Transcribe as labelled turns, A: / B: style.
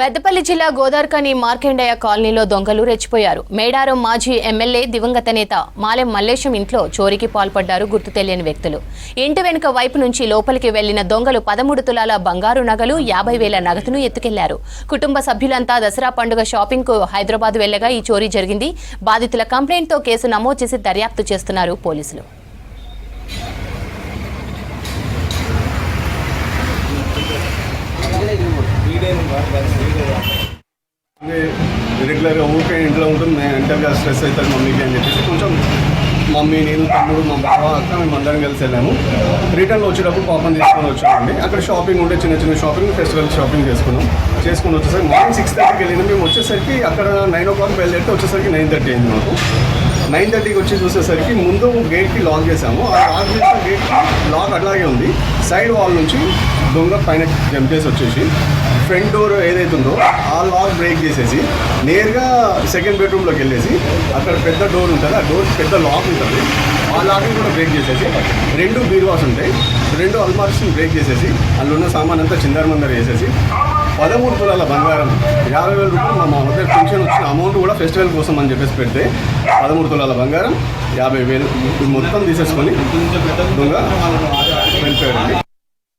A: పెద్దపల్లి జిల్లా గోదార్కని మార్కండేయ కాలనీలో దొంగలు రెచ్చిపోయారు. మేడారం మాజీ ఎమ్మెల్యే దివంగత నేత మాలెం మల్లేశం ఇంట్లో చోరీకి పాల్పడ్డారు గుర్తు తెలియని వ్యక్తులు. ఇంటి వెనుక వైపు నుంచి లోపలికి వెళ్లిన దొంగలు 13 తులాల బంగారు నగలు, 50,000 నగదును ఎత్తుకెళ్లారు. కుటుంబ సభ్యులంతా దసరా పండుగ షాపింగ్ కు హైదరాబాద్ వెళ్లగా ఈ చోరీ జరిగింది. బాధితుల కంప్లైంట్ తో కేసు నమోదు చేసి దర్యాప్తు చేస్తున్నారు పోలీసులు.
B: రెగ్యులర్గా ఊరికే ఇంట్లో ఉంటుంది, నేను ఎంటర్గా స్ట్రెస్ అవుతుంది మమ్మీకి అని చెప్పేసి కొంచెం మమ్మీ, నేను, తమ్ముడు, మా బావ, అక్క మేము అందరం కలిసి వెళ్ళాము. రిటర్న్లో వచ్చేటప్పుడు పాపం తీసుకొని వచ్చామండి. అక్కడ షాపింగ్ ఉంటే చిన్న చిన్న షాపింగ్, ఫెస్టివల్ షాపింగ్ చేసుకుని వచ్చేసరికి మార్నింగ్ 6:30కి వెళ్ళినా మేము వచ్చేసరికి అక్కడ 9 o'clock బయలుదేరితే వచ్చేసరికి 9:30 అయింది. మాకు 9:30కి వచ్చి చూసేసరికి ముందు గేట్కి లాక్ చేసాము. ఆ లాక్ చేసిన గేట్కి లాక్ అట్లాగే ఉంది. సైడ్ వాల్ నుంచి దొంగ పైన జంప్ చేసి వచ్చేసి ఫ్రంట్ డోర్ ఏదైతే ఉందో ఆ లాక్ బ్రేక్ చేసేసి నేరుగా సెకండ్ బెడ్రూమ్లోకి వెళ్ళేసి అక్కడ పెద్ద డోర్ ఉంటుంది, ఆ డోర్ పెద్ద లాక్ ఉంటుంది, ఆ లాక్ని కూడా బ్రేక్ చేసేసి 2 బీరువాస్ ఉంటాయి, 2 అల్మార్స్ని బ్రేక్ చేసేసి అందులో ఉన్న సామాన్ అంతా చిందరమందర వేసేసి 13 తులాల బంగారం, 50,000 రూపాయలు మా మధ్య పెన్షన్ వచ్చిన అమౌంట్ కూడా ఫెస్టివల్ కోసం అని చెప్పేసి పెడితే 13 తులాల బంగారం, 50,000 మొత్తం తీసేసుకొని దొంగ వెళ్ళిపోయారండి.